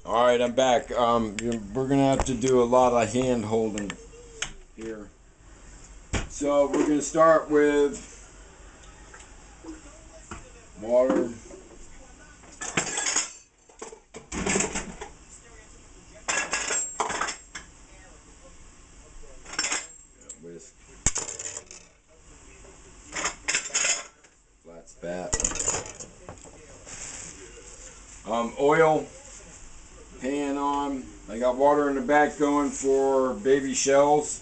Alright, I'm back. We're gonna have to do a lot of hand holding here. So we're gonna start with water. Whisk. Flat spat. Oil. Pan on. I got water in the back going for baby shells.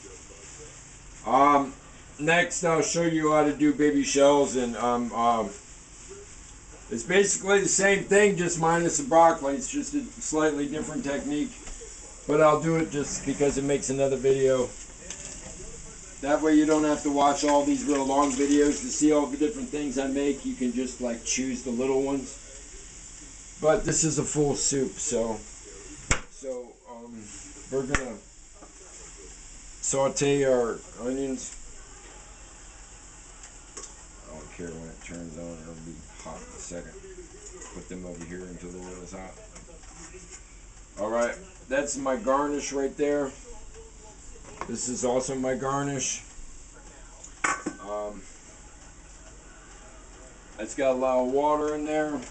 Next I'll show you how to do baby shells, and it's basically the same thing, just minus the broccoli. It's just a slightly different technique, but I'll do it just because it makes another video. That way you don't have to watch all these real long videos to see all the different things I make. You can just like choose the little ones. But this is a full soup, so we're gonna saute our onions. I don't care when it turns on, it'll be hot in a second. Put them over here until the oil is hot. Alright, that's my garnish right there. This is also my garnish. It's got a lot of water in there.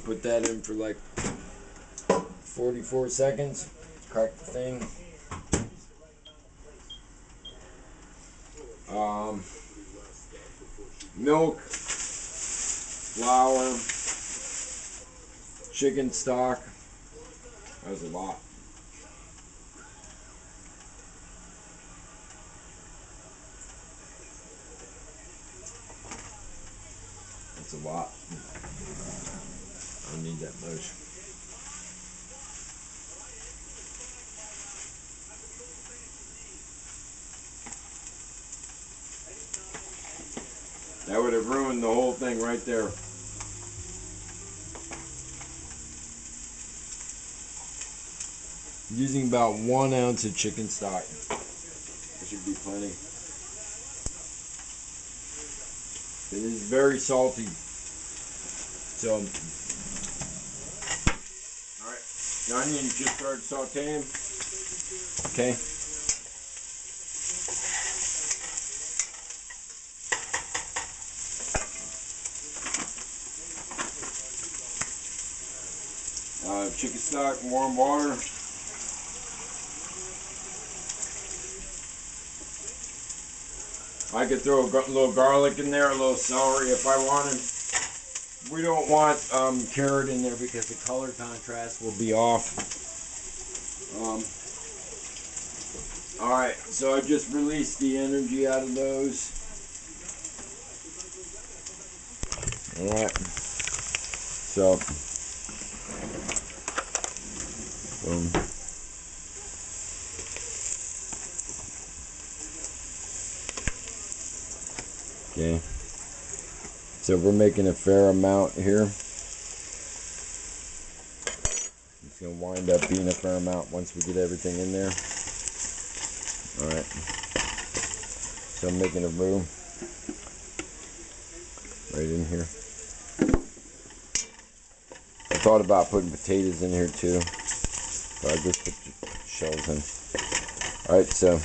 Put that in for like 44 seconds. Crack the thing. Milk, flour, chicken stock. That was a lot. That's a lot. I don't need that much. That would have ruined the whole thing right there. Using about 1 ounce of chicken stock. That should be plenty. It is very salty. So, alright, the onions just started sauteing. Okay. Chicken stock, warm water. I could throw a little garlic in there, a little celery if I wanted. We don't want carrot in there because the color contrast will be off. Alright, so I just released the energy out of those. Alright, so boom. Okay, so we're making a fair amount here. It's going to wind up being a fair amount once we get everything in there. Alright, so I'm making a roux right in here. I thought about putting potatoes in here too, but I just put shells in. Alright, so,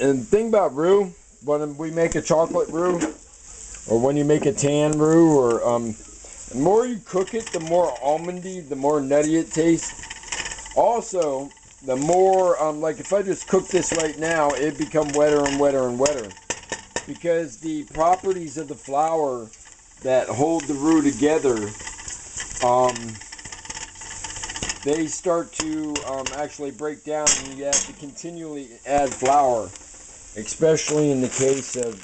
and the thing about roux, when we make a chocolate roux, or when you make a tan roux, or the more you cook it, the more almondy, the more nutty it tastes. Also, the more, like if I just cook this right now, it'd become wetter and wetter and wetter. Because the properties of the flour that hold the roux together, they start to actually break down, and you have to continually add flour. Especially in the case of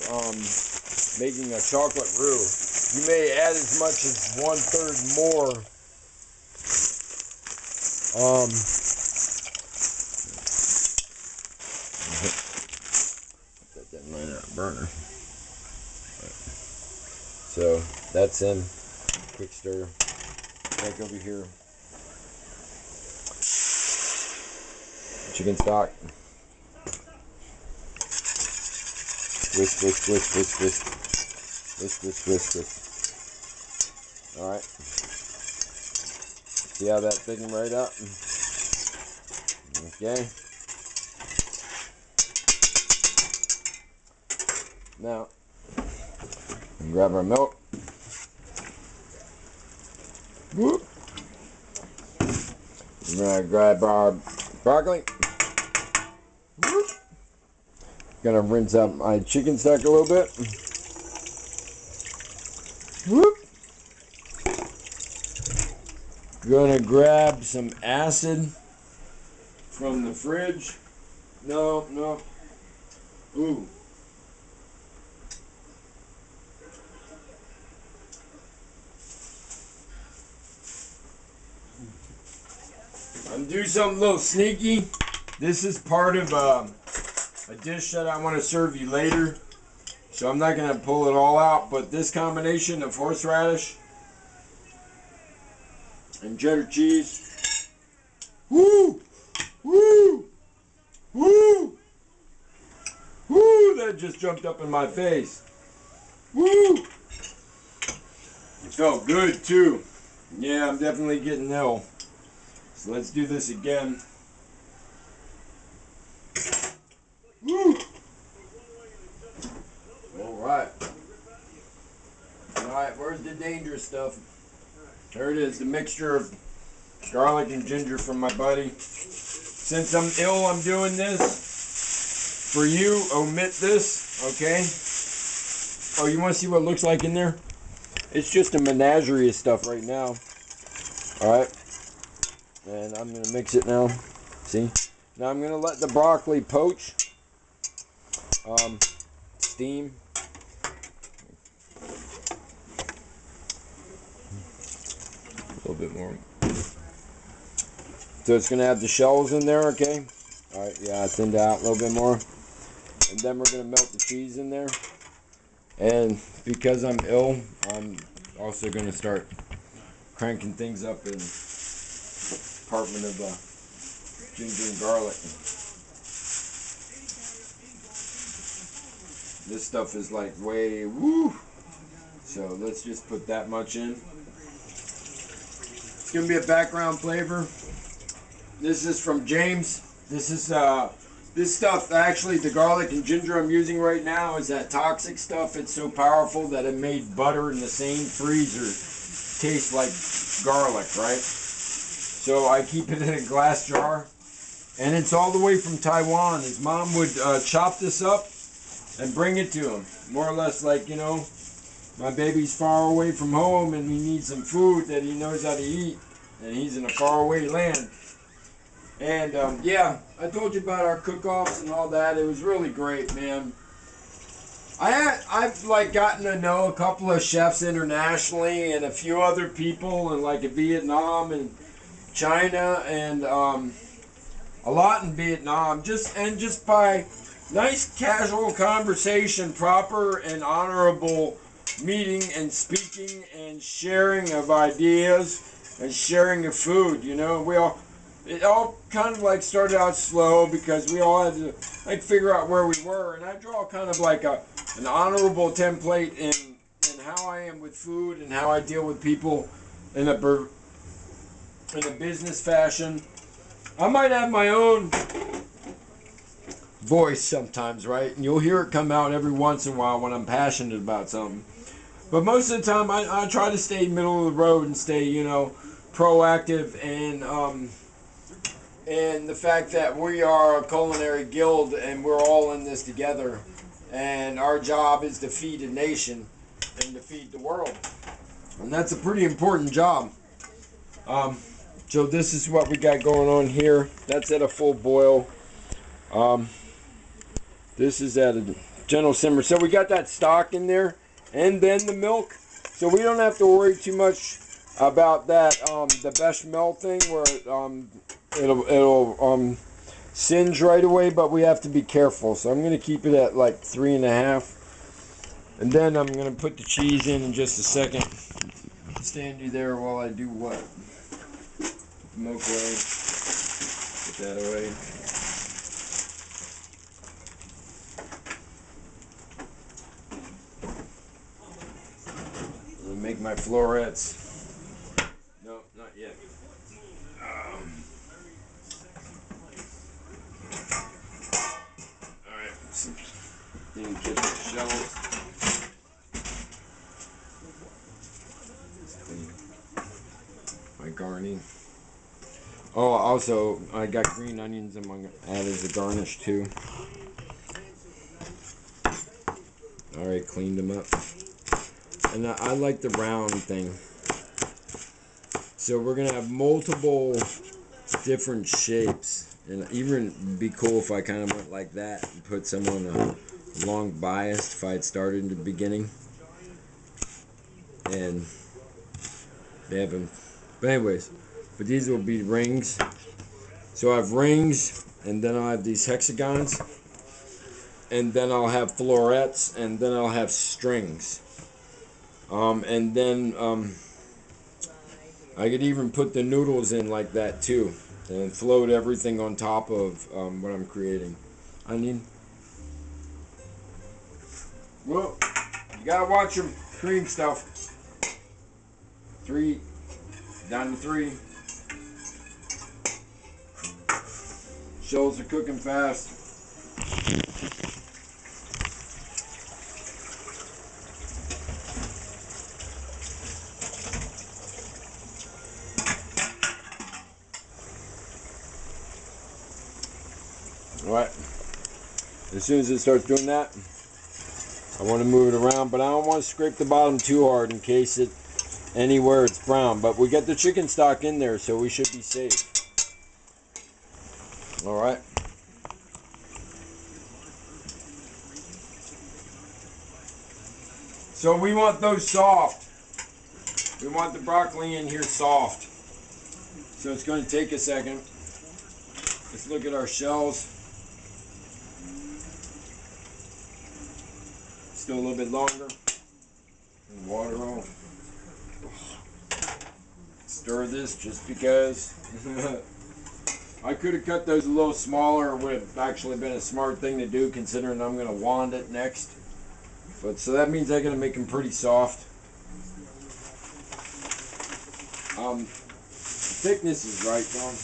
making a chocolate roux. You may add as much as 1/3 more put that in my burner. Right. So that's in. Quick stir. Back over here. Chicken stock. Whisk, whisk, whisk, whisk, whisk. Whisk, whisk, whisk, whisk. Alright. See how that thickened right up? Okay. Now, grab our milk. Whoop. We're gonna grab our broccoli. Whoop. Gonna rinse out my chicken stock a little bit. Whoop. Gonna grab some acid from the fridge. No. Ooh. I'm doing something a little sneaky. This is part of a dish that I want to serve you later. So I'm not going to pull it all out, but this combination of horseradish and cheddar cheese. Woo! Woo! Woo! Woo! That just jumped up in my face. Woo! It felt good too. Yeah, I'm definitely getting ill. So let's do this again. Woo! Alright. Alright, where's the dangerous stuff? There it is, the mixture of garlic and ginger from my buddy. Since I'm ill, I'm doing this. For you, omit this, okay? Oh, you want to see what it looks like in there? It's just a menagerie of stuff right now. Alright. And I'm going to mix it now. See? Now I'm going to let the broccoli poach. Steam. A little bit more. So it's going to have the shells in there, okay? Alright, yeah, I thinned out a little bit more. And then we're going to melt the cheese in there. And because I'm ill, I'm also going to start cranking things up in department of ginger and garlic. This stuff is like way woo. So let's just put that much in. It's gonna be a background flavor. This is from James. This is this stuff, actually the garlic and ginger I'm using right now is that toxic stuff. It's so powerful that it made butter in the same freezer taste like garlic, right? So I keep it in a glass jar, and it's all the way from Taiwan. His mom would chop this up and bring it to him. More or less like, you know, my baby's far away from home and he needs some food that he knows how to eat, and he's in a faraway land. And yeah, I told you about our cook-offs and all that. It was really great, man. I've like gotten to know a couple of chefs internationally and a few other people in like Vietnam and China, and a lot in Vietnam, just by nice casual conversation, proper and honorable meeting and speaking and sharing of ideas and sharing of food. You know, it all kind of like started out slow because we all had to like figure out where we were, and I draw kind of like an honorable template in how I am with food and how I deal with people in a business fashion. I might have my own voice sometimes, right? And you'll hear it come out every once in a while when I'm passionate about something. But most of the time, I try to stay middle of the road and stay, you know, proactive, and the fact that we are a culinary guild and we're all in this together, and our job is to feed a nation and to feed the world. And that's a pretty important job. So this is what we got going on here. That's at a full boil. This is at a gentle simmer. So we got that stock in there, and then the milk. So we don't have to worry too much about that, the bechamel thing, where it'll singe right away, but we have to be careful. So I'm going to keep it at like 3.5. And then I'm going to put the cheese in just a second. Stand you there while I do what? Milk away. Put that away. Make my florets. And get the shells. My garni. Oh, also, I got green onions I'm going to add as a garnish too. Alright, cleaned them up. And I like the round thing. So we're going to have multiple different shapes. And even be cool if I kind of went like that and put some on a long bias if I had started in the beginning. And they have them. But anyways, but these will be rings. So I have rings, and then I'll have these hexagons, and then I'll have florets, and then I'll have strings. And then I could even put the noodles in like that too, and float everything on top of what I'm creating. Onion. Well, you gotta watch your cream stuff. 3, down to 3. Shells are cooking fast. Alright. As soon as it starts doing that, I want to move it around, but I don't want to scrape the bottom too hard in case it anywhere it's brown. But we got the chicken stock in there, so we should be safe. Alright. So we want those soft. We want the broccoli in here soft. So it's going to take a second. Let's look at our shells. Still a little bit longer. And water on. Stir this just because. I could have cut those a little smaller. It would have actually been a smart thing to do considering I'm going to wand it next. But so that means I'm going to make them pretty soft. Thickness is right, Don.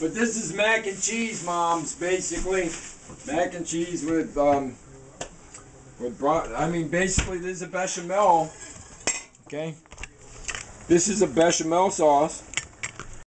But this is mac and cheese, moms, basically. Mac and cheese with basically this is a bechamel. Okay? This is a bechamel sauce.